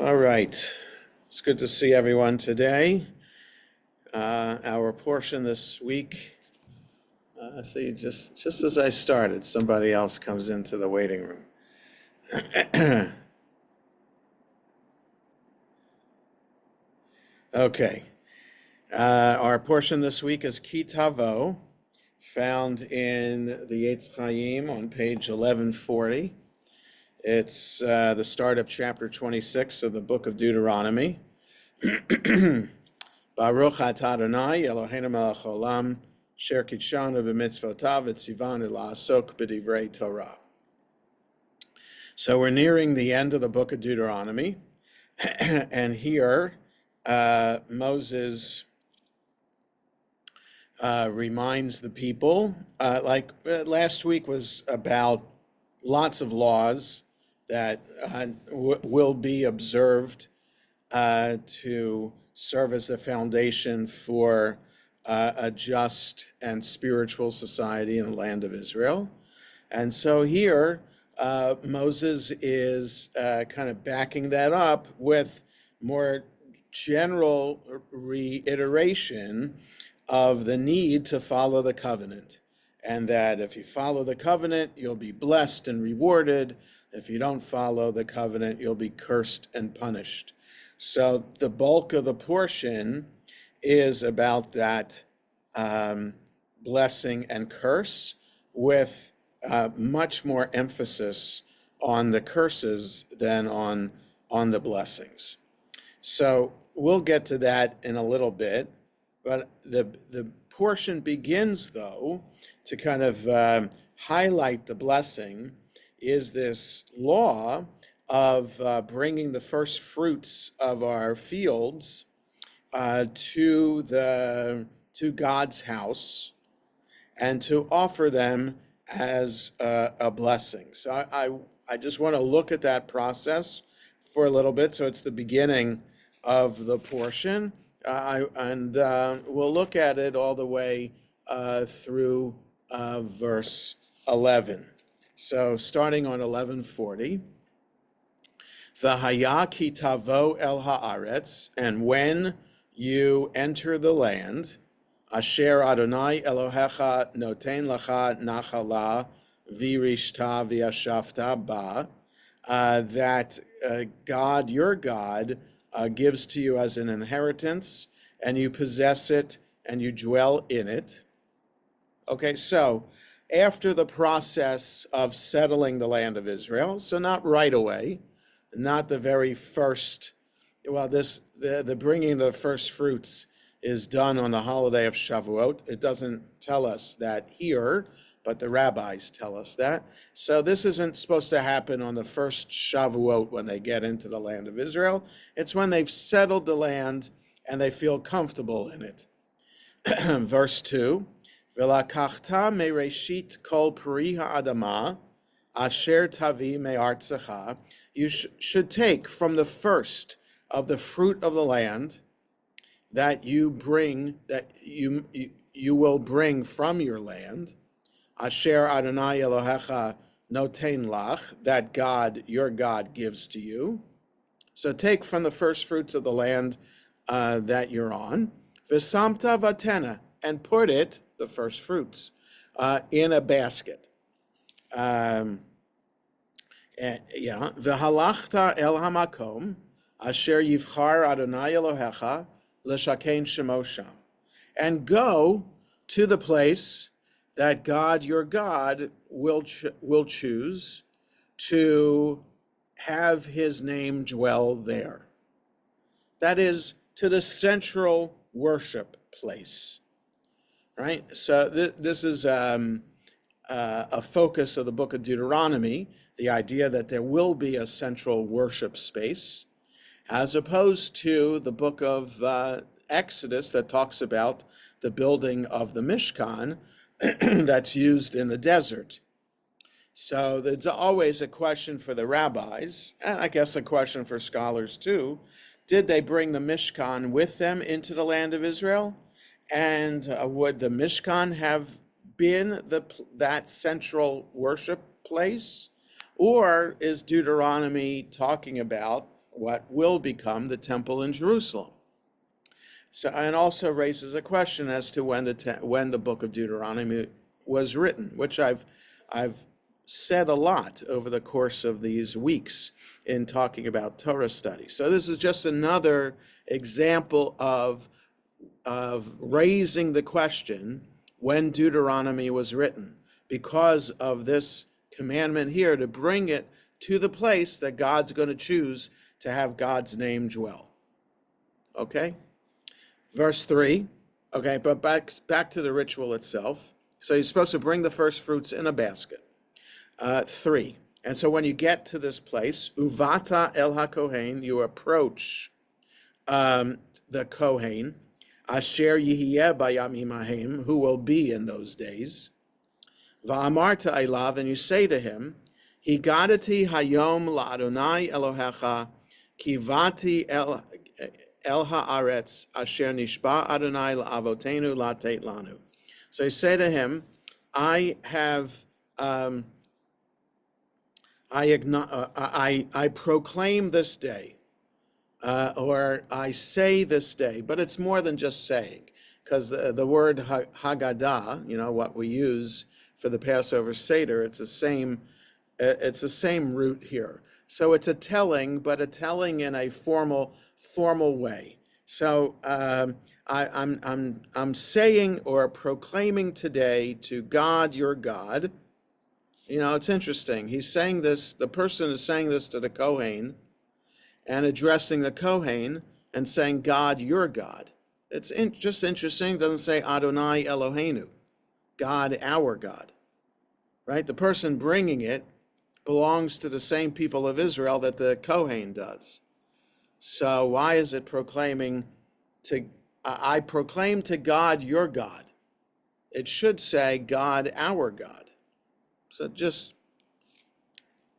All right. It's good to see everyone today. Our portion this week, see, just as I started, somebody else comes into the waiting room. Okay. Our portion this week is Tavo, found in the Eitz Chaim on page 1140. It's the start of chapter 26 of the book of Deuteronomy. Baruch atah Adonai Eloheinu melech haolam, asher kitshanu b'mitzvotav v'tzivanu la'asok b'divrei Torah. So we're nearing the end of the book of Deuteronomy, and here Moses reminds the people, last week was about lots of laws that will be observed to serve as the foundation for a just and spiritual society in the land of Israel. And so here, Moses is kind of backing that up with more general reiteration of the need to follow the covenant. And that if you follow the covenant, you'll be blessed and rewarded. If you don't follow the covenant, you'll be cursed and punished. So the bulk of the portion is about that blessing and curse, with much more emphasis on the curses than on the blessings. So we'll get to that in a little bit, but the portion begins, though, to kind of highlight the blessing, is this law of bringing the first fruits of our fields to God's house and to offer them as a blessing. So I just want to look at that process for a little bit. So it's the beginning of the portion, and we'll look at it all the way through verse 11. So starting on 1140. V'haya ki tavo el haaretz, and when you enter the land, asher Adonai Elohecha noten lacha nachala v'rishta v'yashavta ba, that God, your God, gives to you as an inheritance, and you possess it, and you dwell in it. Okay, so after the process of settling the land of Israel, so not right away, not the very first, well, the bringing of the first fruits is done on the holiday of Shavuot. It doesn't tell us that here, but the rabbis tell us that. So this isn't supposed to happen on the first Shavuot when they get into the land of Israel. It's when they've settled the land and they feel comfortable in it. Verse 2, V'lakachta mereshit kol peri ha'adama asher tavi me'artzecha. You should take from the first of the fruit of the land that you bring, that you will bring from your land, asher Adonai Elohecha noten lach, that God, your God, gives to you. So take from the first fruits of the land that you're on, v'samta vatena, and put it, the first fruits, in a basket. V'halachta el hamakom asher yivchar Adonai Elohecha l'shakein shemo sham, and go to the place that God, your God, will choose to have his name dwell there. That is, to the central worship place, right? So this is a focus of the book of Deuteronomy, the idea that there will be a central worship space, as opposed to the book of Exodus that talks about the building of the Mishkan that's used in the desert. So there's always a question for the rabbis, and I guess a question for scholars too. Did they bring the Mishkan with them into the land of Israel? And would the Mishkan have been that central worship place? Or is Deuteronomy talking about what will become the temple in Jerusalem. So, and also raises a question as to when the book of Deuteronomy was written, which I've said a lot over the course of these weeks in talking about Torah study. So this is just another example of raising the question when Deuteronomy was written, because of this commandment here to bring it to the place that God's going to choose to have God's name dwell. Okay? Verse 3. Okay, but back to the ritual itself. So you're supposed to bring the first fruits in a basket. 3. And so when you get to this place, Uvata el HaKohen, you approach the Kohen, Asher Yihiyeh Bayamim Ahem, who will be in those days. Va'amarta elav, and you say to him, Higadati hayom la'Adonai Elohecha, kivati el haaretz asher nishba Adonai la'avotenu latet lanu. So you say to him, I proclaim this day, or I say this day, but it's more than just saying, because the word Haggadah, what we use for the Passover Seder, it's the same root here. So it's a telling, but a telling in a formal way. So I'm saying or proclaiming today to God, your God. It's interesting. He's saying this. The person is saying this to the Kohen, and addressing the Kohen and saying, God, your God. It's just interesting. It doesn't say Adonai Eloheinu, God, our God, right? The person bringing it belongs to the same people of Israel that the Kohen does. So why is it proclaiming to, I proclaim to God, your God? It should say God, our God. So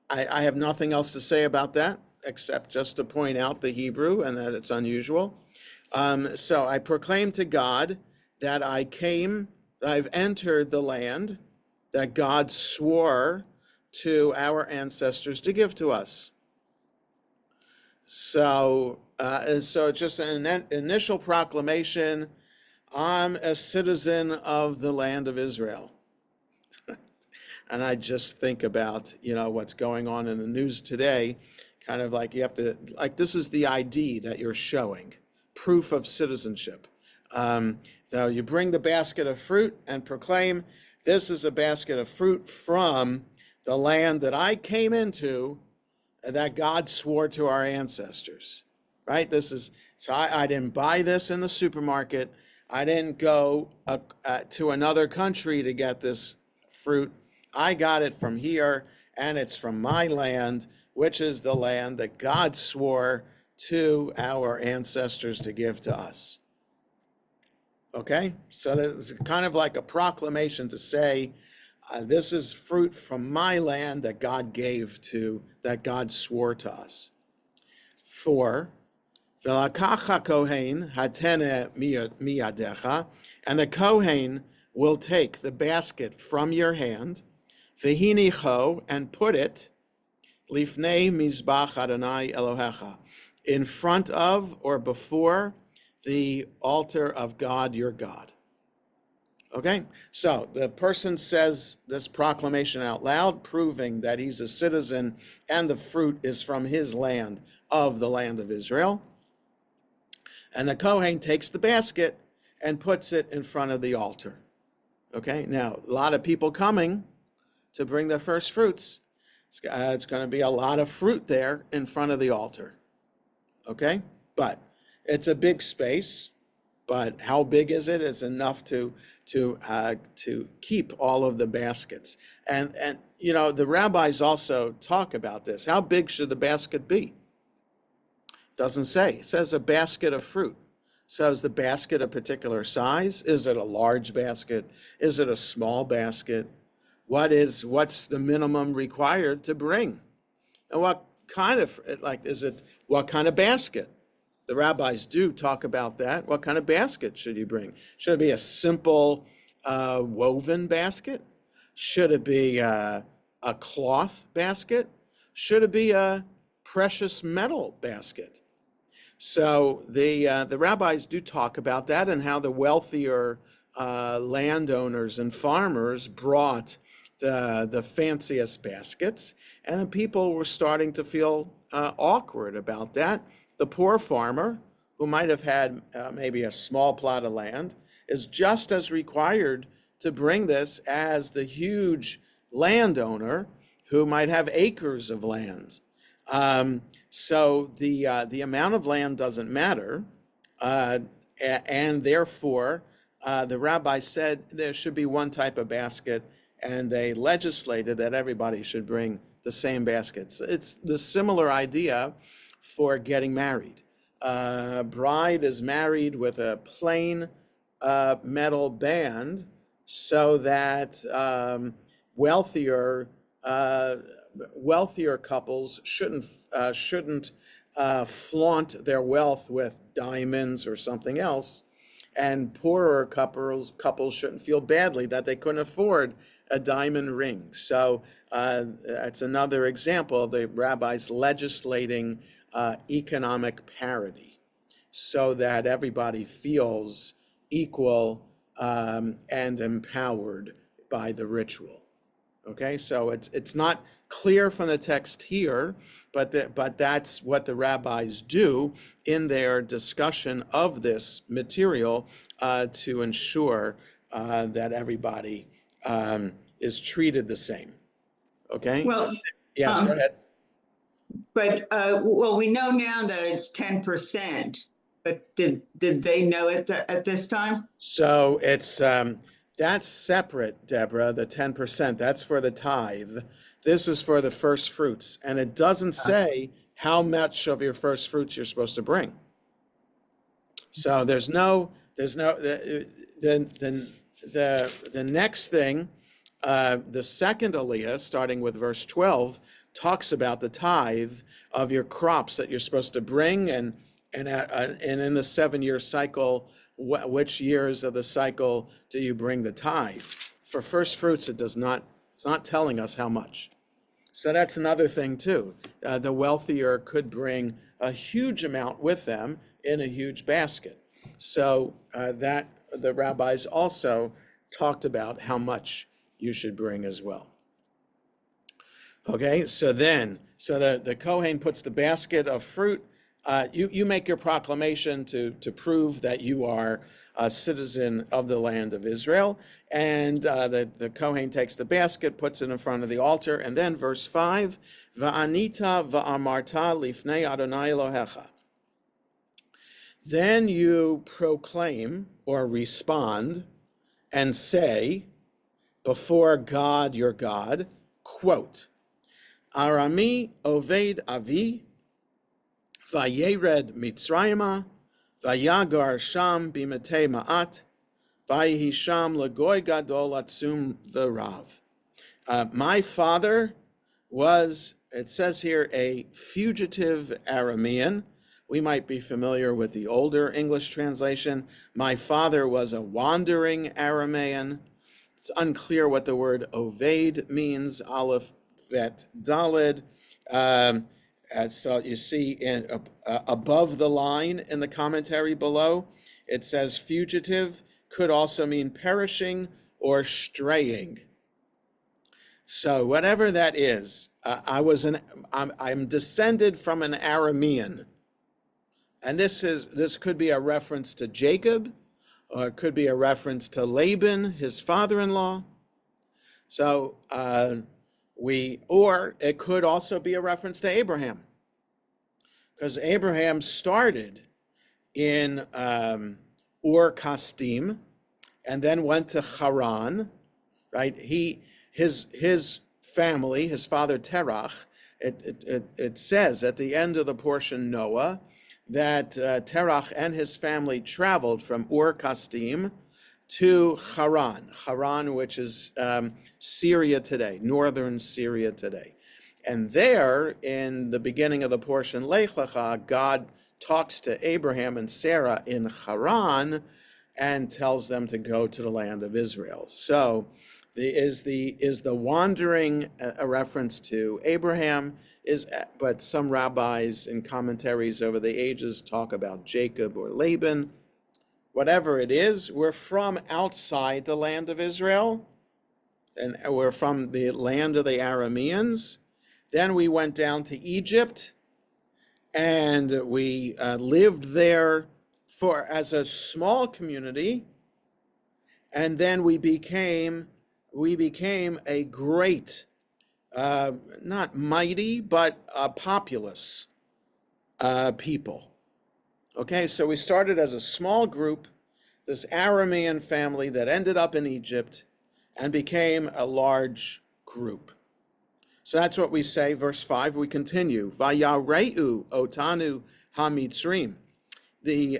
I have nothing else to say about that, except just to point out the Hebrew and that it's unusual. So I proclaim to God that I've entered the land that God swore to our ancestors to give to us. So it's just an initial proclamation. I'm a citizen of the land of Israel. And I just think about, what's going on in the news today, kind of like you have to, this is the ID that you're showing, proof of citizenship. So you bring the basket of fruit and proclaim, this is a basket of fruit from the land that I came into, that God swore to our ancestors, right? So I didn't buy this in the supermarket. I didn't go to another country to get this fruit. I got it from here, and it's from my land, which is the land that God swore to our ancestors to give to us. Okay? So it's kind of like a proclamation to say, this is fruit from my land that God swore to us. 4, V'lakacha kohen hatene miyadecha, and the kohen will take the basket from your hand, v'hinicho, and put it, lifnei mizbach Adonai Elohecha, in front of or before the altar of God, your God. Okay, so the person says this proclamation out loud, proving that he's a citizen and the fruit is from his land, of the land of Israel. And the Kohen takes the basket and puts it in front of the altar. Okay, now a lot of people coming to bring their first fruits. It's going to be a lot of fruit there in front of the altar. Okay, but it's a big space. But how big is it? It's enough to keep all of the baskets. And the rabbis also talk about this. How big should the basket be? Doesn't say. It says a basket of fruit. So is the basket a particular size? Is it a large basket? Is it a small basket? What's the minimum required to bring? And what kind of basket? The rabbis do talk about that. What kind of basket should you bring? Should it be a simple woven basket? Should it be a cloth basket? Should it be a precious metal basket. So the rabbis do talk about that and how the wealthier landowners and farmers brought the fanciest baskets, and people were starting to feel awkward about that. The poor farmer, who might have had maybe a small plot of land, is just as required to bring this as the huge landowner who might have acres of land. So the amount of land doesn't matter, and therefore the rabbi said there should be one type of basket, and they legislated that everybody should bring the same baskets. It's the similar idea for getting married. Bride is married with a plain metal band, so that wealthier couples shouldn't flaunt their wealth with diamonds or something else, and poorer couples shouldn't feel badly that they couldn't afford a diamond ring. So it's another example of the rabbis legislating economic parity, so that everybody feels equal and empowered by the ritual. Okay, so it's not clear from the text here, but that's what the rabbis do in their discussion of this material to ensure that everybody is treated the same. Okay? Well, Yes, go ahead. but well, we know now that it's 10%, but did they know it at this time? So it's that's separate, Deborah, the 10%. That's for the tithe. This is for the first fruits. And it doesn't say how much of your first fruits you're supposed to bring. So the next thing, the second aliyah, starting with verse 12, talks about the tithe of your crops that you're supposed to bring, and in the 7-year cycle, which years of the cycle do you bring the tithe? For first fruits, it's not telling us how much. So that's another thing too. The wealthier could bring a huge amount with them in a huge basket. So that the rabbis also talked about how much you should bring as well. Okay, so the Kohen puts the basket of fruit. You make your proclamation to prove that you are a citizen of the land of Israel, and the Kohen takes the basket, puts it in front of the altar, and then verse 5, Va'anita va'amarta lifnei Adonai Elohecha. Then you proclaim or respond and say before God your God, quote, Arami oved avi, Vayered Mitzrayima, Vayagar Sham Bimete Ma'at, Vayihi Sham Lagoy Gadol Atzum V'Rav. My father was, it says here, a fugitive Aramean. We might be familiar with the older English translation. My father was a wandering Aramean. It's unclear what the word oved means, Aleph, Vet, Daled. So you see above the line in the commentary below, it says fugitive could also mean perishing or straying. So whatever that is, I'm descended from an Aramean, and this could be a reference to Jacob, or it could be a reference to Laban, his father-in-law. So or it could also be a reference to Abraham, because Abraham started in Ur Kasdim and then went to Haran, right? His family, his father Terach, it says at the end of the portion Noah that Terach and his family traveled from Ur Kasdim to Haran, which is Syria today, northern Syria today. And there, in the beginning of the portion Lech Lecha, God talks to Abraham and Sarah in Haran and tells them to go to the land of Israel. So is the wandering a reference to Abraham, but some rabbis in commentaries over the ages talk about Jacob or Laban. Whatever it is, we're from outside the land of Israel, and we're from the land of the Arameans. Then we went down to Egypt, and we lived there as a small community, and then we became a great, not mighty, but populous people. Okay, so we started as a small group, this Aramean family that ended up in Egypt and became a large group. So that's what we say, verse 5, we continue. Vayareu otanu hamitzrim. The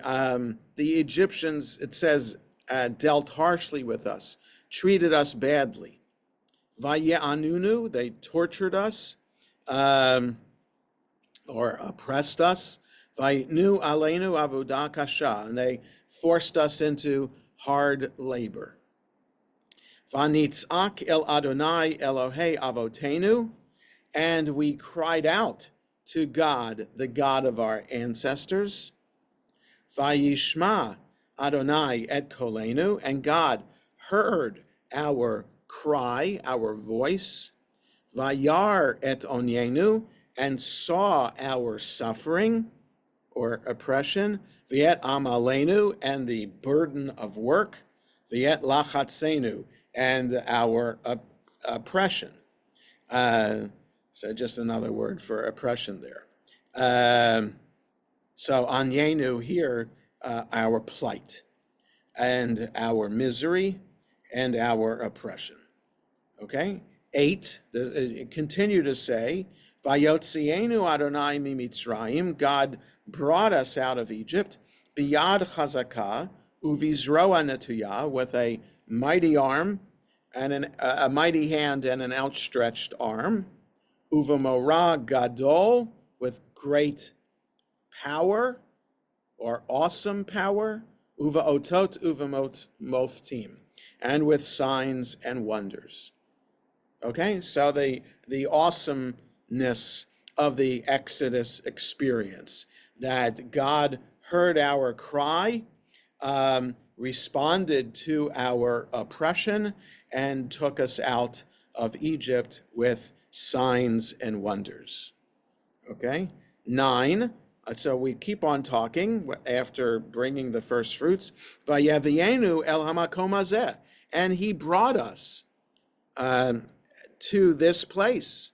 Egyptians, it says, dealt harshly with us, treated us badly. Vaye'anunu, they tortured us or oppressed us. Vayitnu aleinu avodah kasha, and they forced us into hard labor. Vanitzak el Adonai Elohei avotenu, and we cried out to God, the God of our ancestors. Vayishma Adonai et kolenu, and God heard our cry, our voice. Vayar et onyenu, and saw our suffering or oppression. V'et amalenu, and the burden of work. V'et lachatzenu, and our oppression. So just another word for oppression there. So anyenu here, our plight and our misery and our oppression. Okay? 8, continue to say, Vayotzienu Adonai mimitzrayim, God brought us out of Egypt, biyad chazaka, uvizroa netuya, with a mighty arm and a mighty hand and an outstretched arm, uvamora gadol, with great power or awesome power, uva otot uvamot moftim, and with signs and wonders. Okay, so the awesomeness of the Exodus experience, that God heard our cry, responded to our oppression, and took us out of Egypt with signs and wonders. Okay, 9. So we keep on talking after bringing the first fruits. Vayevienu el hamakom hazeh, and he brought us to this place.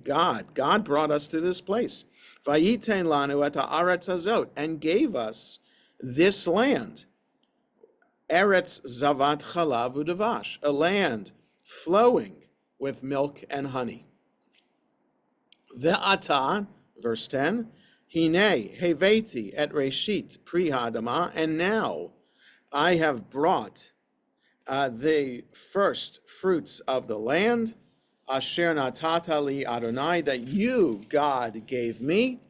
God brought us to this place. Vayiten lanu et haaretz hazot, and gave us this land. Eretz zavat chalav udavash, a land flowing with milk and honey. Ve'ata, verse 10, hine heveti et reshit pri ha'adama, and now I have brought the first fruits of the land, asher natata li Adonai, that you, God, gave me.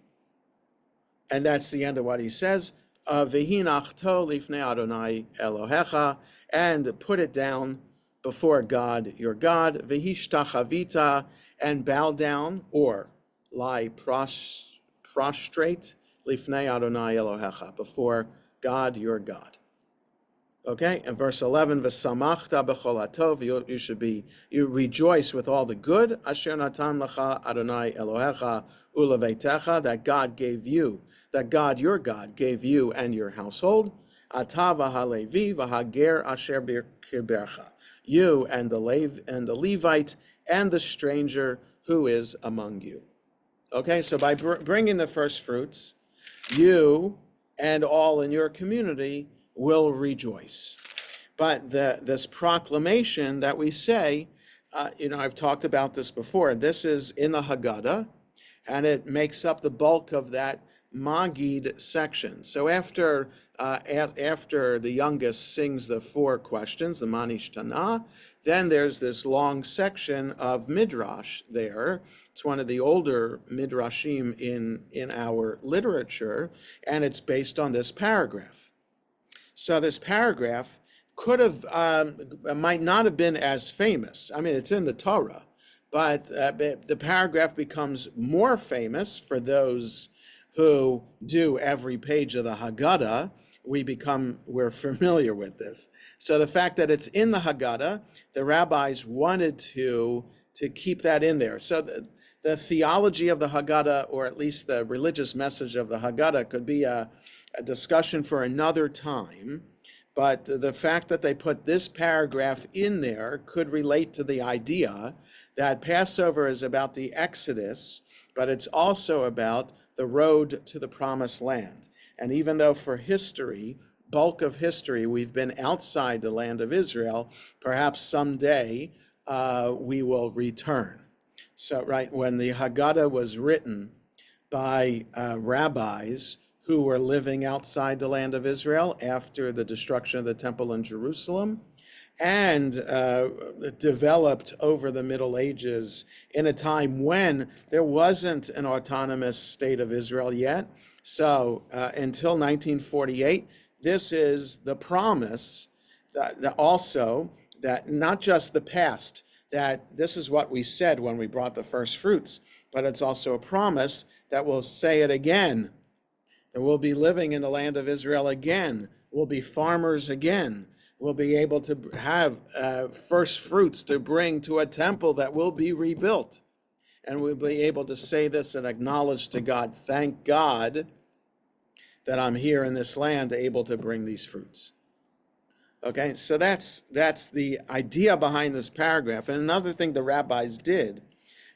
And that's the end of what he says. V'hinachto lifnei Adonai Elohecha, and put it down before God, your God. V'hishtachavita, and bow down or lie prostrate lifnei Adonai Elohecha, before God, your God. Okay, and verse 11, v'samachta b'chol hatov, you rejoice with all the good, asher natan lecha Adonai Elohecha uleveitecha, that God gave you, that God, your God, gave you and your household, atava halevi v'hager asher kirbercha, you and the Levite and the stranger who is among you. Okay, so by bringing the first fruits, you and all in your community will rejoice. But this proclamation that we say, I've talked about this before. This is in the Haggadah, and it makes up the bulk of that Magid section. So after the youngest sings the 4 questions, the Manish Tanah, then there's this long section of Midrash there. It's one of the older Midrashim in our literature, and it's based on this paragraph. So this paragraph might not have been as famous. I mean, it's in the Torah, But the paragraph becomes more famous for those who do every page of the Haggadah. We're familiar with this. So the fact that it's in the Haggadah, the rabbis wanted to keep that in there. So the theology of the Haggadah, or at least the religious message of the Haggadah, could be a discussion for another time. But the fact that they put this paragraph in there could relate to the idea that Passover is about the Exodus, but it's also about the road to the Promised Land. And even though for history, bulk of history, we've been outside the land of Israel, perhaps someday we will return. So, right, when the Haggadah was written by rabbis who were living outside the land of Israel after the destruction of the temple in Jerusalem, and developed over the Middle Ages in a time when there wasn't an autonomous state of Israel yet. So until 1948, this is the promise that also that not just the past, that this is what we said when we brought the first fruits, but it's also a promise that we'll say it again. That we'll be living in the land of Israel again. We'll be farmers again. We'll be able to have first fruits to bring to a temple that will be rebuilt. And we'll be able to say this and acknowledge to God, thank God that I'm here in this land able to bring these fruits. Okay, so that's the idea behind this paragraph. And another thing the rabbis did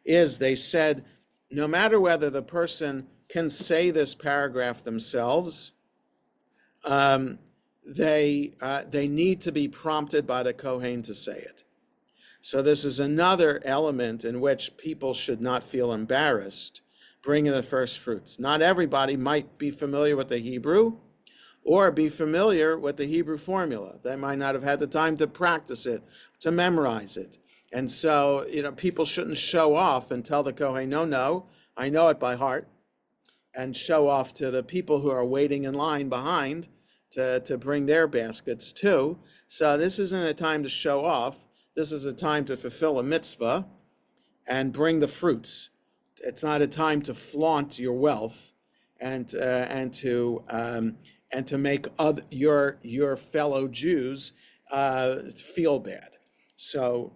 is they said, no matter whether the person can say this paragraph themselves, they need to be prompted by the Kohen to say it. So this is another element in which people should not feel embarrassed bringing the first fruits. Not everybody might be familiar with the Hebrew or be familiar with the Hebrew formula. They might not have had the time to practice it, to memorize it. And so, people shouldn't show off and tell the Kohen, no, I know it by heart, and show off to the people who are waiting in line behind to bring their baskets too. So this isn't a time to show off. This is a time to fulfill a mitzvah and bring the fruits. It's not a time to flaunt your wealth and to make your fellow Jews feel bad. So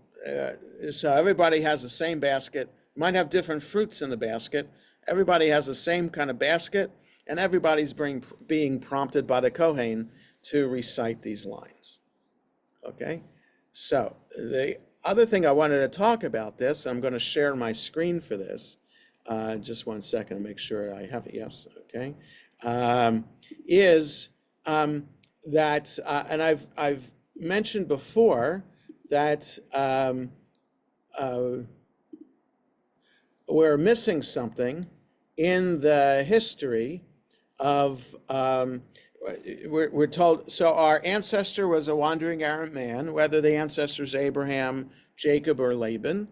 everybody has the same basket. Might have different fruits in the basket. Everybody has the same kind of basket, and everybody's being prompted by the Kohen to recite these lines. Okay, so the other thing I wanted to talk about this, I'm going to share my screen for this. Just 1 second to make sure I have it. Yes, okay. Is that, and I've mentioned before that we're missing something in the history of, we're told, so our ancestor was a wandering Arab man, whether the ancestor is Abraham, Jacob, or Laban.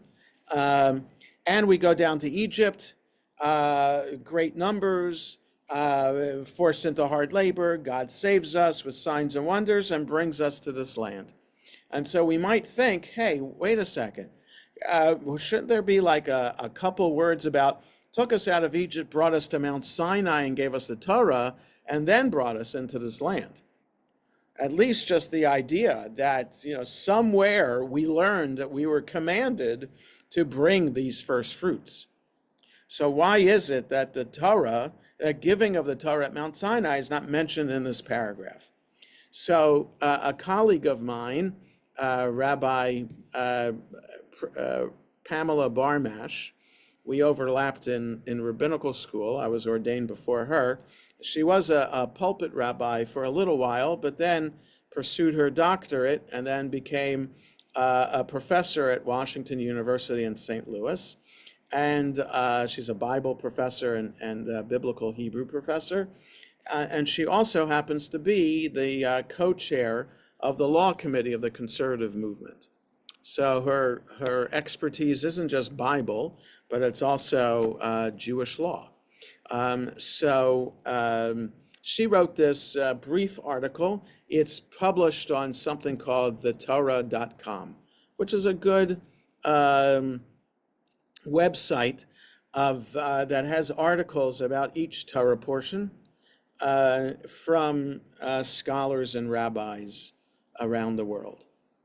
And we go down to Egypt, great numbers, forced into hard labor. God saves us with signs and wonders and brings us to this land. And so we might think, hey, wait a second. Shouldn't there be like a couple words about took us out of Egypt, brought us to Mount Sinai and gave us the Torah, and then brought us into this land? At least just the idea that, somewhere we learned that we were commanded to bring these first fruits. So why is it that the Torah, the giving of the Torah at Mount Sinai, is not mentioned in this paragraph? So a colleague of mine, Rabbi Pamela Barmash, we overlapped in rabbinical school. I was ordained before her. She was a pulpit rabbi for a little while, but then pursued her doctorate and then became a professor at Washington University in St. Louis. And she's a Bible professor and a biblical Hebrew professor. And she also happens to be the co-chair of the law committee of the conservative movement. So her expertise isn't just Bible, but it's also Jewish law. She wrote this brief article. It's published on something called thetorah.com, which is a good website of that has articles about each Torah portion from scholars and rabbis around the world.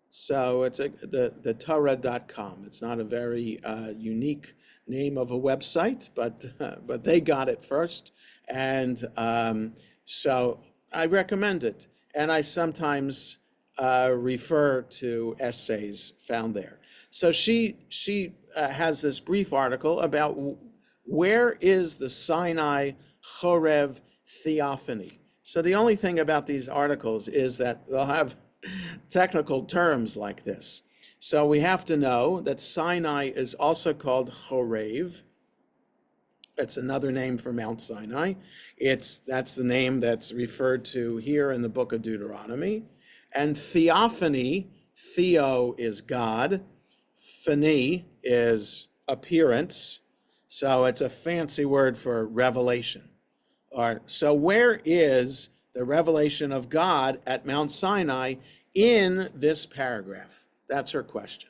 So it's the Torah.com. It's not a very unique name of a website, but they got it first, and so I recommend it. And I sometimes refer to essays found there. So she has this brief article about where is the Sinai Chorev theophany. So the only thing about these articles is that they'll have technical terms like this. So we have to know that Sinai is also called Chorev. It's another name for Mount Sinai. That's the name that's referred to here in the book of Deuteronomy. And theophany, theo is God, phany is appearance. So it's a fancy word for revelation. So where is the revelation of God at Mount Sinai in this paragraph? That's her question.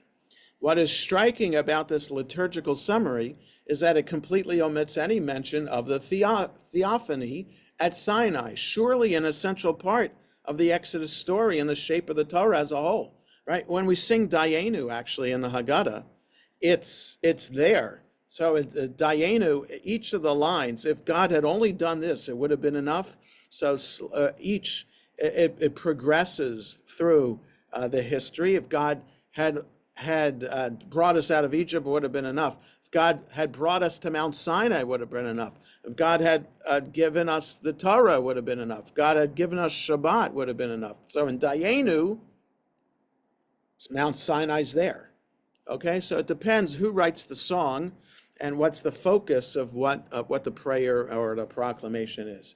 What is striking about this liturgical summary is that it completely omits any mention of the theophany at Sinai, surely an essential part of the Exodus story and the shape of the Torah as a whole, right? When we sing Dayenu, actually, in the Haggadah, it's there. So Dayenu, each of the lines, if God had only done this, it would have been enough. So it progresses through the history. If God had brought us out of Egypt, it would have been enough. If God had brought us to Mount Sinai, it would have been enough. If God had given us the Torah, it would have been enough. If God had given us Shabbat, it would have been enough. So in Dayenu, Mount Sinai's there. Okay, so it depends who writes the song and what's the focus of what the prayer or the proclamation is.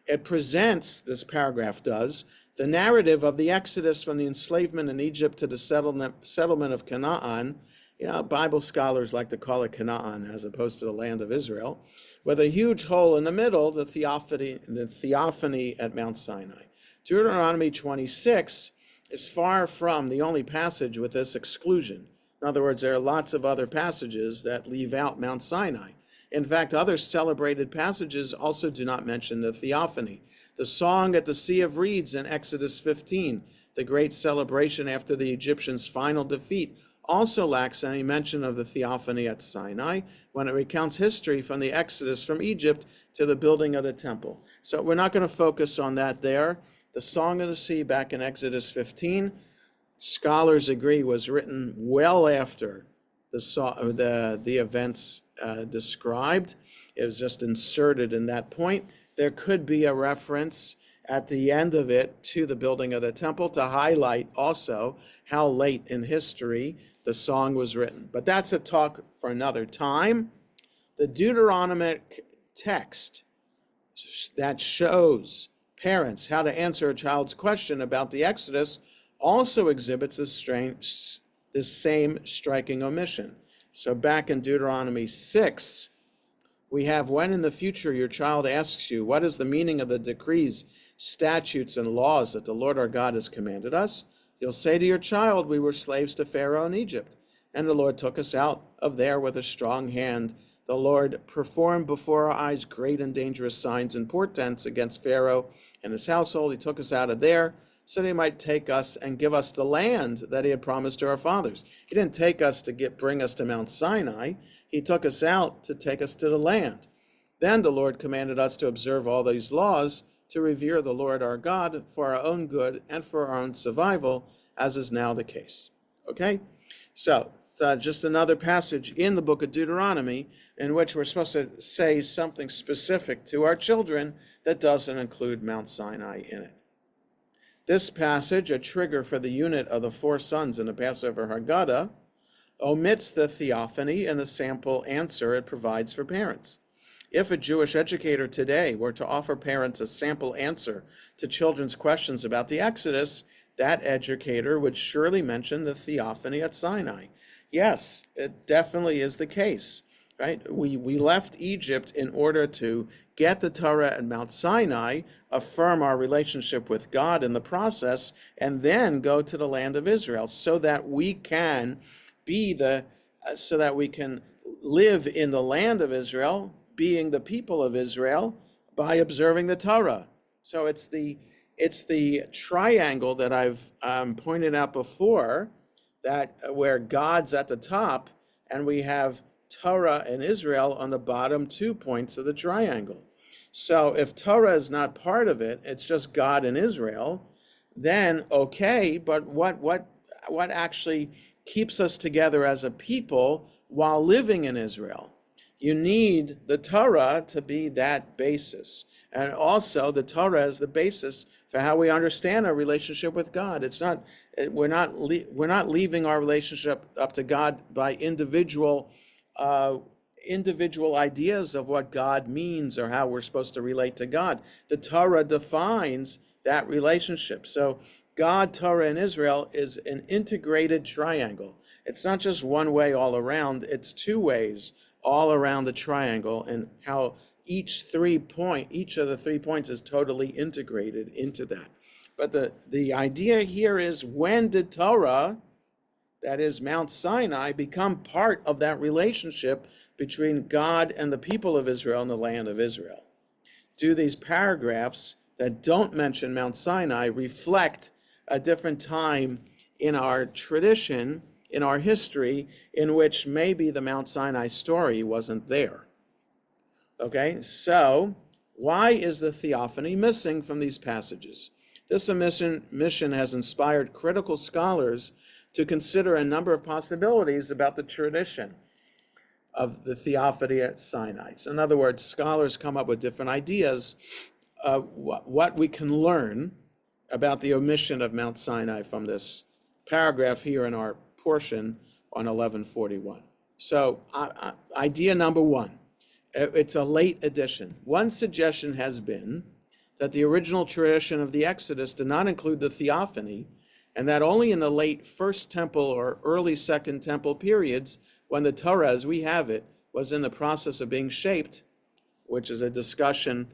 It presents, this paragraph does, the narrative of the Exodus from the enslavement in Egypt to the settlement of Canaan. You know, Bible scholars like to call it Canaan as opposed to the land of Israel, with a huge hole in the middle, the theophany at Mount Sinai. Deuteronomy 26 is far from the only passage with this exclusion. In other words, there are lots of other passages that leave out Mount Sinai. In fact, other celebrated passages also do not mention the theophany. The song at the Sea of Reeds in Exodus 15, the great celebration after the Egyptians' final defeat, also lacks any mention of the theophany at Sinai when it recounts history from the Exodus from Egypt to the building of the temple. So we're not going to focus on that there. The Song of the Sea back in Exodus 15, scholars agree was written well after the events described. It was just inserted in that point. There could be a reference at the end of it to the building of the temple to highlight also how late in history the song was written. But that's a talk for another time. The Deuteronomic text that shows parents how to answer a child's question about the Exodus also exhibits this same striking omission. So back in Deuteronomy 6, we have, when in the future your child asks you, what is the meaning of the decrees, statutes, and laws that the Lord our God has commanded us? You'll say to your child, we were slaves to Pharaoh in Egypt, and the Lord took us out of there with a strong hand. The Lord performed before our eyes great and dangerous signs and portents against Pharaoh and his household. He took us out of there so that he might take us and give us the land that he had promised to our fathers. He didn't take us to bring us to Mount Sinai. He took us out to take us to the land. Then the Lord commanded us to observe all these laws, to revere the Lord our God for our own good and for our own survival, as is now the case. Okay? So it's just another passage in the book of Deuteronomy in which we're supposed to say something specific to our children that doesn't include Mount Sinai in it. This passage, a trigger for the unit of the four sons in the Passover Haggadah, omits the theophany and the sample answer it provides for parents. If a Jewish educator today were to offer parents a sample answer to children's questions about the Exodus, that educator would surely mention the theophany at Sinai. Yes, it definitely is the case, right? We left Egypt in order to get the Torah at Mount Sinai, affirm our relationship with God in the process, and then go to the land of Israel so that we can live in the land of Israel, being the people of Israel, by observing the Torah. So it's the triangle that I've pointed out before, that where God's at the top, and we have Torah and Israel on the bottom 2 points of the triangle. So if Torah is not part of it, it's just God and Israel, then okay, but what actually keeps us together as a people while living in Israel? You need the Torah to be that basis. And also the Torah is the basis for how we understand our relationship with God. It's not, we're not leaving our relationship up to God by individual ideas of what God means or how we're supposed to relate to God. The Torah defines that relationship. So God, Torah, and Israel is an integrated triangle. It's not just one way all around, it's 2 ways all around the triangle, and how each of the 3 points is totally integrated into that. But the idea here is, when did Torah, that is Mount Sinai, become part of that relationship between God and the people of Israel and the land of Israel? Do these paragraphs that don't mention Mount Sinai reflect a different time in our tradition, in our history, in which maybe the Mount Sinai story wasn't there? Okay, so why is the theophany missing from these passages? This omission has inspired critical scholars to consider a number of possibilities about the tradition of the theophany at Sinai. So in other words, scholars come up with different ideas of what we can learn about the omission of Mount Sinai from this paragraph here in our portion on 1141. So idea number 1, it's a late addition. One suggestion has been that the original tradition of the Exodus did not include the theophany, and that only in the late First Temple or early Second Temple periods, when the Torah as we have it was in the process of being shaped, which is a discussion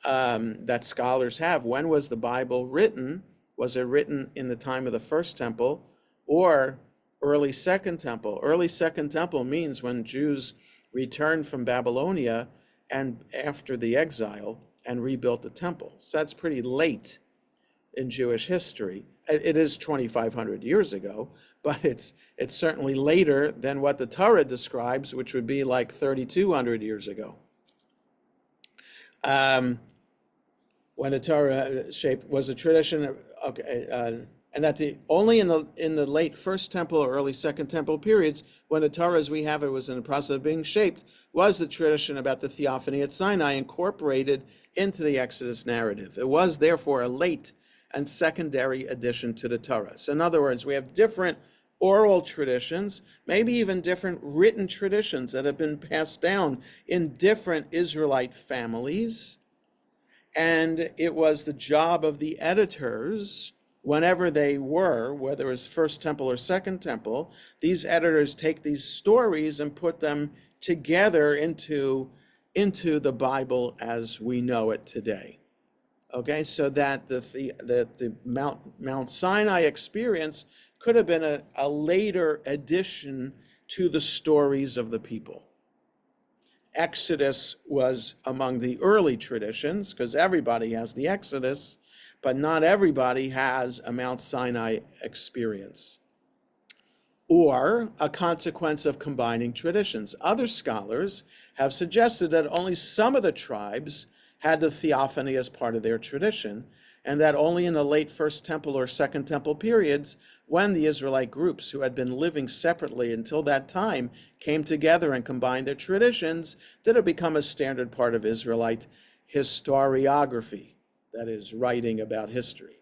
that scholars have. When was the Bible written? Was it written in the time of the First Temple or early Second Temple? Early Second Temple means when Jews returned from Babylonia and after the exile and rebuilt the temple. So that's pretty late in Jewish history. It is 2,500 years ago, but it's certainly later than what the Torah describes, which would be like 3,200 years ago. When the Torah shaped was a tradition of, and that only in the late First Temple or early Second Temple periods, when the Torah as we have it was in the process of being shaped, was the tradition about the theophany at Sinai incorporated into the Exodus narrative. It was therefore a late and secondary addition to the Torah. So in other words, we have different oral traditions, maybe even different written traditions that have been passed down in different Israelite families. And it was the job of the editors, whenever they were, whether it was First Temple or Second Temple, these editors take these stories and put them together into the Bible as we know it today. Okay, so that the Mount Sinai experience could have been a later addition to the stories of the people. Exodus was among the early traditions, because everybody has the Exodus, but not everybody has a Mount Sinai experience, or a consequence of combining traditions. Other scholars have suggested that only some of the tribes had the theophany as part of their tradition, and that only in the late First Temple or Second Temple periods, when the Israelite groups who had been living separately until that time came together and combined their traditions, did it become a standard part of Israelite historiography, that is, writing about history.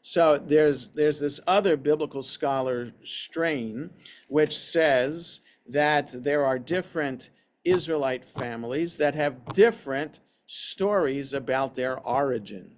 So there's this other biblical scholar strain which says that there are different Israelite families that have different stories about their origin.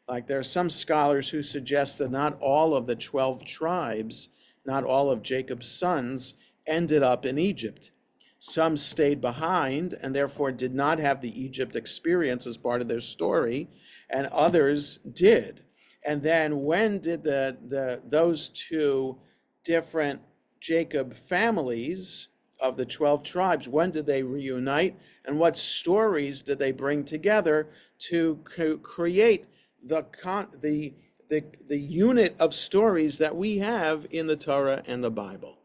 Like there are some scholars who suggest that not all of the 12 tribes, not all of Jacob's sons, ended up in Egypt. Some stayed behind and therefore did not have the Egypt experience as part of their story, and others did. And then when did those 2 different Jacob families of the 12 tribes, when did they reunite, and what stories did they bring together to create the unit of stories that we have in the Torah and the Bible?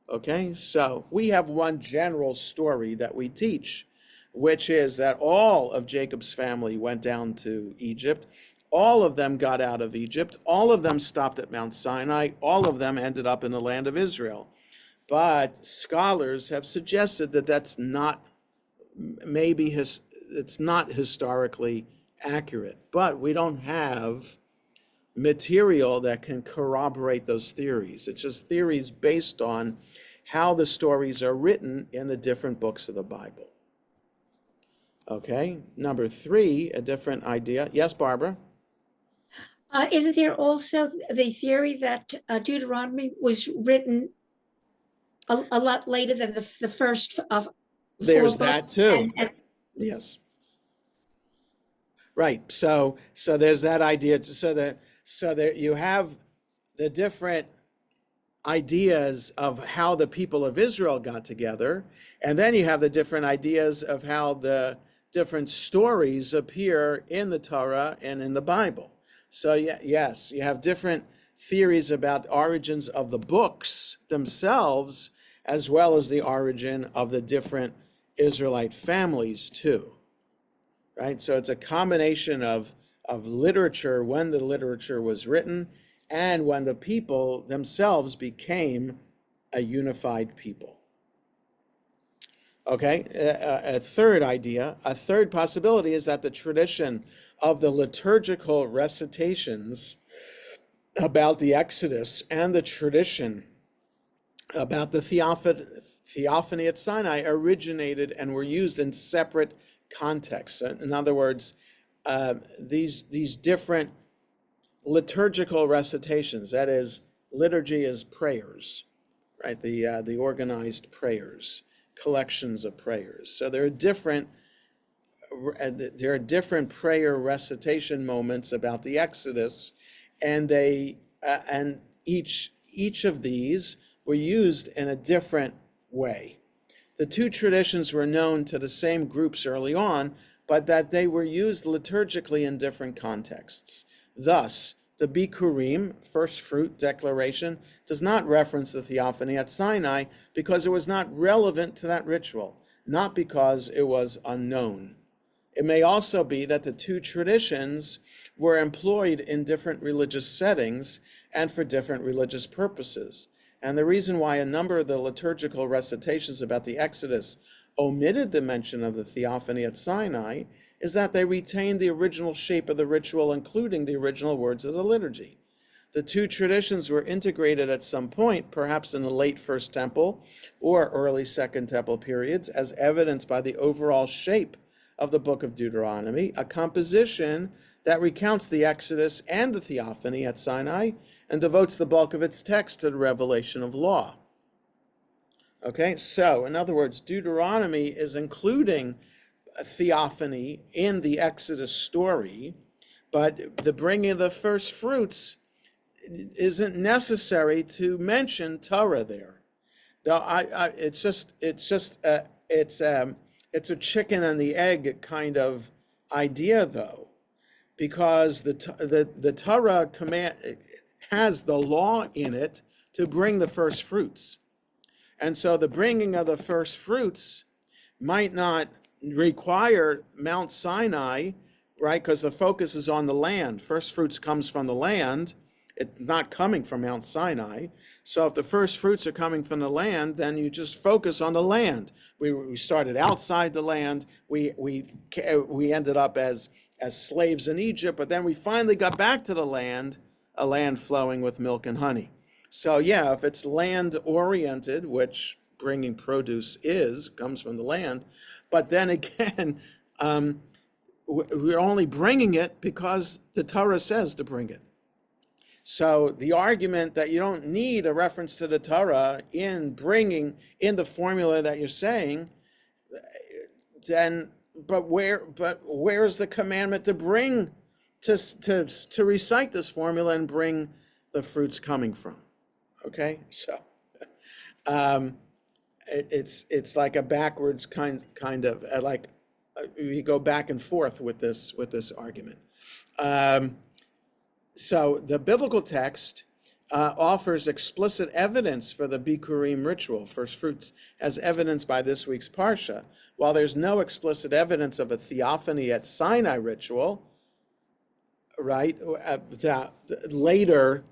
Okay, so we have one general story that we teach, which is that all of Jacob's family went down to Egypt. All of them got out of Egypt. All of them stopped at Mount Sinai. All of them ended up in the land of Israel. But scholars have suggested that that's not it's not historically accurate. But we don't have material that can corroborate those theories. It's just theories based on how the stories are written in the different books of the Bible. Okay, number 3, a different idea. Yes, Barbara? Isn't there also the theory that Deuteronomy was written a lot later than the first of 4 There's books? that too. Yes. Right. So there's that idea. So that you have the different ideas of how the people of Israel got together, and then you have the different ideas of how the different stories appear in the Torah and in the Bible. So yes, you have different theories about the origins of the books themselves, as well as the origin of the different Israelite families too. Right? So it's a combination of literature, when the literature was written, and when the people themselves became a unified people. Okay, a third idea, a third possibility is that the tradition of the liturgical recitations about the Exodus and the tradition about the theophany at Sinai originated and were used in separate contexts. In other words, these different liturgical recitations, that is, liturgy is prayers, right? The organized prayers, collections of prayers. So there are different prayer recitation moments about the Exodus, and each of these were used in a different way. The two traditions were known to the same groups early on, but that they were used liturgically in different contexts. Thus, the Bikurim, first fruit declaration, does not reference the theophany at Sinai because it was not relevant to that ritual, not because it was unknown. It may also be that the two traditions were employed in different religious settings and for different religious purposes. And the reason why a number of the liturgical recitations about the Exodus omitted the mention of the theophany at Sinai is that they retained the original shape of the ritual, including the original words of the liturgy. The two traditions were integrated at some point, perhaps in the late First Temple or early Second Temple periods, as evidenced by the overall shape of the book of Deuteronomy, a composition that recounts the Exodus and the theophany at Sinai and devotes the bulk of its text to the revelation of law. Okay, so in other words, Deuteronomy is including a theophany in the Exodus story, but the bringing of the first fruits isn't necessary to mention Torah there. Though it's a chicken and the egg kind of idea, though, because the Torah command has the law in it to bring the first fruits. And so the bringing of the first fruits might not require Mount Sinai, right? Because the focus is on the land. First fruits comes from the land. It's not coming from Mount Sinai. So if the first fruits are coming from the land, then you just focus on the land. We started outside the land. We ended up as slaves in Egypt, but then we finally got back to the land, a land flowing with milk and honey. So yeah, if it's land oriented, which bringing produce comes from the land, but then again, we're only bringing it because the Torah says to bring it. So the argument that you don't need a reference to the Torah in the formula that you're saying, then but where is the commandment to bring to recite this formula and bring the fruits coming from? Okay, so it's like a backwards kind of like you go back and forth with this argument. So the biblical text offers explicit evidence for the Bikurim ritual, first fruits, as evidenced by this week's Parsha. While there's no explicit evidence of a theophany at Sinai ritual, right? Later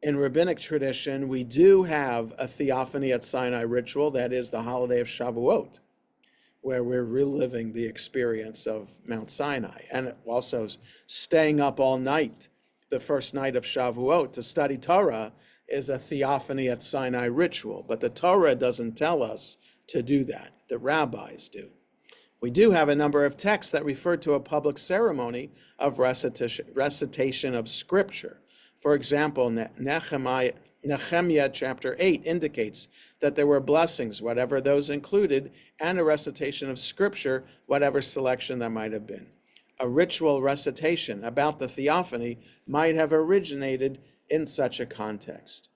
in rabbinic tradition, we do have a theophany at Sinai ritual, that is the holiday of Shavuot, where we're reliving the experience of Mount Sinai, and also staying up all night the first night of Shavuot to study Torah is a theophany at Sinai ritual, but the Torah doesn't tell us to do that. The rabbis do. We do have a number of texts that refer to a public ceremony of recitation of scripture. For example, Nehemiah chapter 8 indicates that there were blessings, whatever those included, and a recitation of scripture, whatever selection that might have been. A ritual recitation about the theophany might have originated in such a context.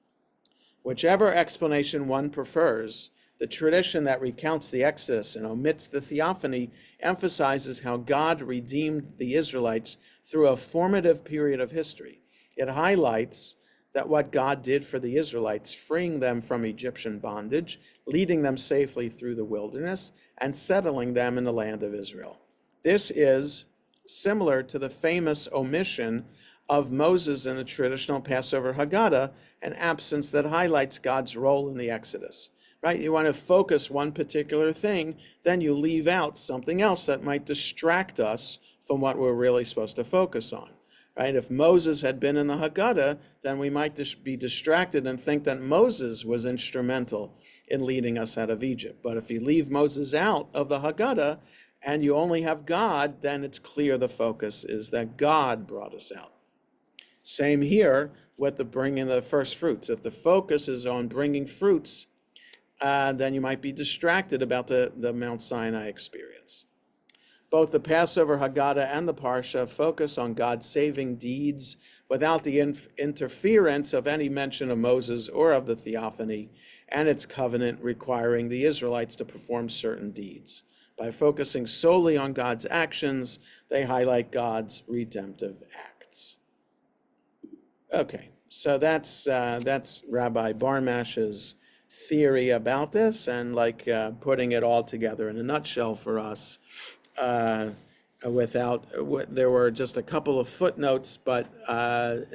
Whichever explanation one prefers, the tradition that recounts the Exodus and omits the theophany emphasizes how God redeemed the Israelites through a formative period of history. It highlights that what God did for the Israelites, freeing them from Egyptian bondage, leading them safely through the wilderness, and settling them in the land of Israel. This is similar to the famous omission of Moses in the traditional Passover Haggadah, an absence that highlights God's role in the Exodus. Right? You want to focus one particular thing, then you leave out something else that might distract us from what we're really supposed to focus on. Right? If Moses had been in the Haggadah, then we might be distracted and think that Moses was instrumental in leading us out of Egypt. But if you leave Moses out of the Haggadah and you only have God, then it's clear the focus is that God brought us out. Same here with the bringing the first fruits. If the focus is on bringing fruits, then you might be distracted about the Mount Sinai experience. Both the Passover Haggadah and the Parsha focus on God's saving deeds without the interference of any mention of Moses or of the theophany and its covenant requiring the Israelites to perform certain deeds. By focusing solely on God's actions, they highlight God's redemptive acts. Okay, so that's Rabbi Barmash's theory about this, and putting it all together in a nutshell for us. There were just a couple of footnotes, but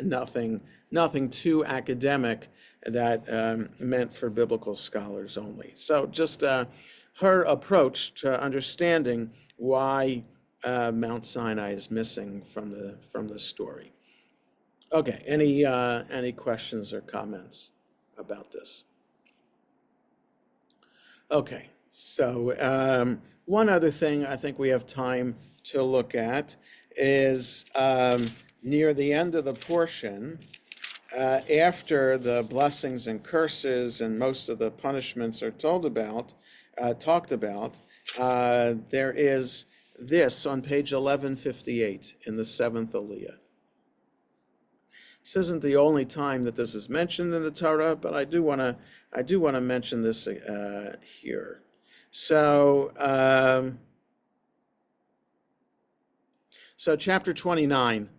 nothing too academic that meant for biblical scholars only. So just her approach to understanding why Mount Sinai is missing from the story. Okay, any questions or comments about this? Okay, so one other thing I think we have time to look at is near the end of the portion, after the blessings and curses and most of the punishments are talked about, there is this on page 1158 in the 7th Aliyah. This isn't the only time that this is mentioned in the Torah, but I do want to mention this here. So, chapter 29,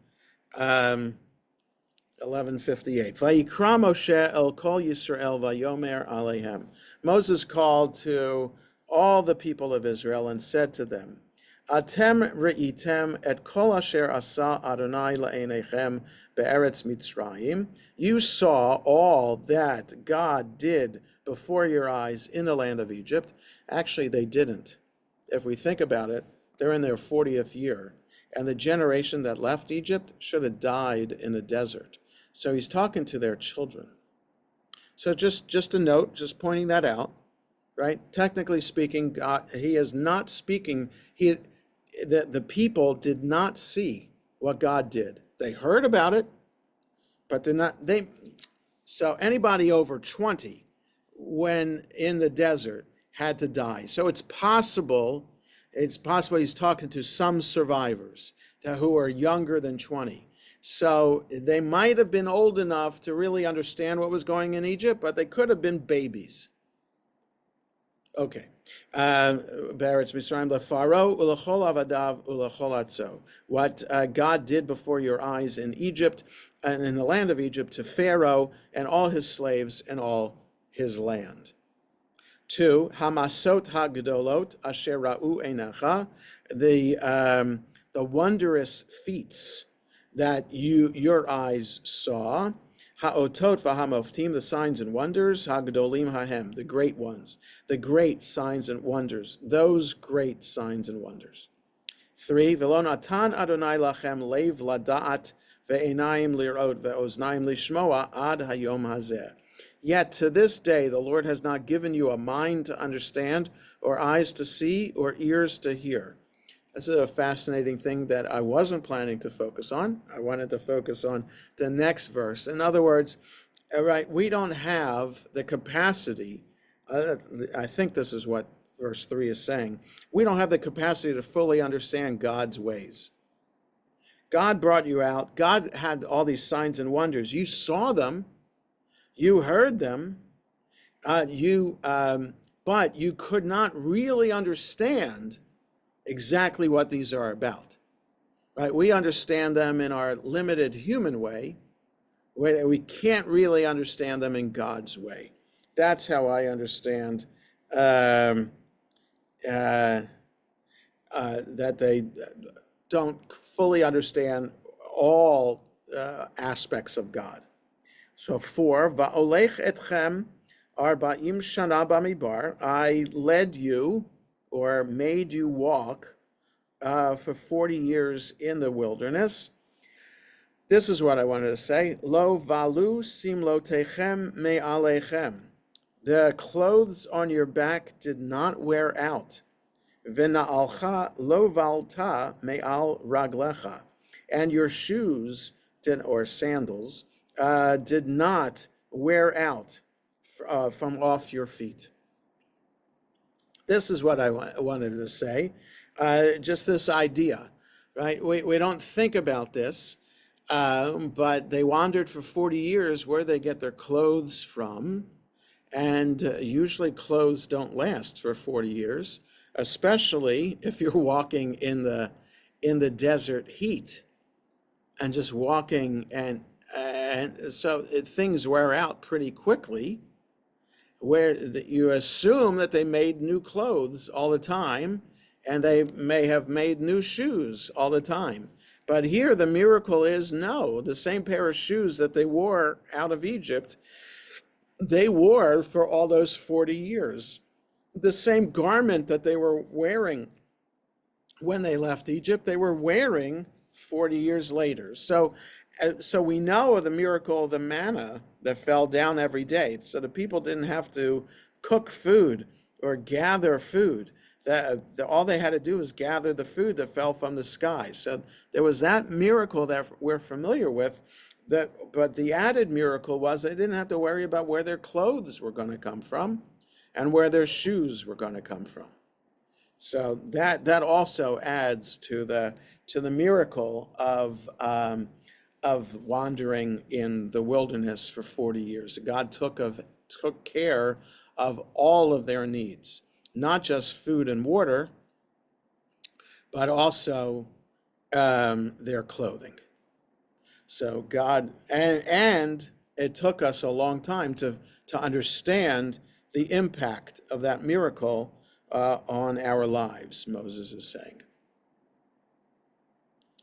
1158. Vayikra Moshe el kol Yisrael vayomer alehem. Moses called to all the people of Israel and said to them, Atem re'item et kol asher asa Adonai la'enechem be'eretz Mitzrayim. You saw all that God did before your eyes in the land of Egypt. Actually, they didn't. If we think about it, they're in their 40th year, and the generation that left Egypt should have died in the desert. So he's talking to their children. So just a note, just pointing that out, right? Technically speaking, God, he is not speaking. The people did not see what God did. They heard about it, but did not. So anybody over 20, when in the desert, had to die. So it's possible he's talking to some survivors who are younger than 20. So they might have been old enough to really understand what was going in Egypt, but they could have been babies. Okay. Beretz Mitzrayim lefaro ulechol avadav ulechol atzo. What God did before your eyes in Egypt and in the land of Egypt to Pharaoh and all his slaves and all his land. 2. Hamasot hagdolot asher ra'u einecha. The wondrous feats that your eyes saw. Ha'otot v'hamoftim, the signs and wonders. Hagdolim hahem, the great ones, the great signs and wonders, those great signs and wonders. 3. V'lo natan Adonai lachem lev lada'at ve'enayim lirot ve'oznaim lishmoa ad hayom hazeh. Yet to this day the Lord has not given you a mind to understand, or eyes to see, or ears to hear. This is a fascinating thing that I wasn't planning to focus on. I wanted to focus on the next verse. In other words, right, we don't have the capacity, I think this is what verse 3 is saying, we don't have the capacity to fully understand God's ways. God brought you out. God had all these signs and wonders. You saw them. You heard them. But you could not really understand exactly what these are about, right? We understand them in our limited human way. We can't really understand them in God's way. That's how I understand that they don't fully understand all aspects of God. So 4, Va'olech etchem arba'im shana bamidbar, I led you or made you walk for 40 years in the wilderness. This is what I wanted to say. Lo valu simlotechem me'alechem. The clothes on your back did not wear out. V'na'alcha lo valta me'al raglecha. And your shoes, or sandals, did not wear out from off your feet. This is what I wanted to say, just this idea, right? We don't think about this, but they wandered for 40 years. Where they get their clothes from, and usually clothes don't last for 40 years, especially if you're walking in the desert heat and just walking, and so things wear out pretty quickly, where you assume that they made new clothes all the time, and they may have made new shoes all the time. But here the miracle is, no, the same pair of shoes that they wore out of Egypt, they wore for all those 40 years. The same garment that they were wearing when they left Egypt, they were wearing 40 years later. So we know of the miracle of the manna that fell down every day. So the people didn't have to cook food or gather food. All they had to do was gather the food that fell from the sky. So there was that miracle that we're familiar with. But the added miracle was they didn't have to worry about where their clothes were going to come from and where their shoes were going to come from. So that also adds to the miracle of wandering in the wilderness for 40 years. God took care of all of their needs, not just food and water, but also their clothing. So God, and it took us a long time to understand the impact of that miracle on our lives, Moses is saying.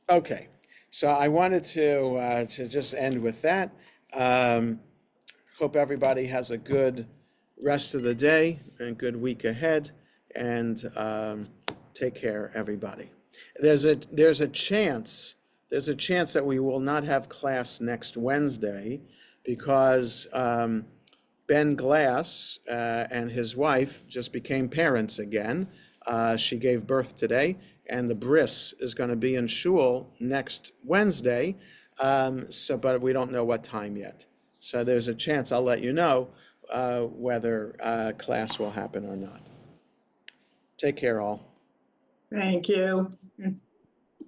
Okay, so I wanted to just end with that. Hope everybody has a good rest of the day and good week ahead, and take care, everybody. There's a chance that we will not have class next Wednesday because Ben Glass and his wife just became parents again. She gave birth today, and the bris is going to be in shul next Wednesday. But we don't know what time yet. So there's a chance I'll let you know whether class will happen or not. Take care, all. Thank you.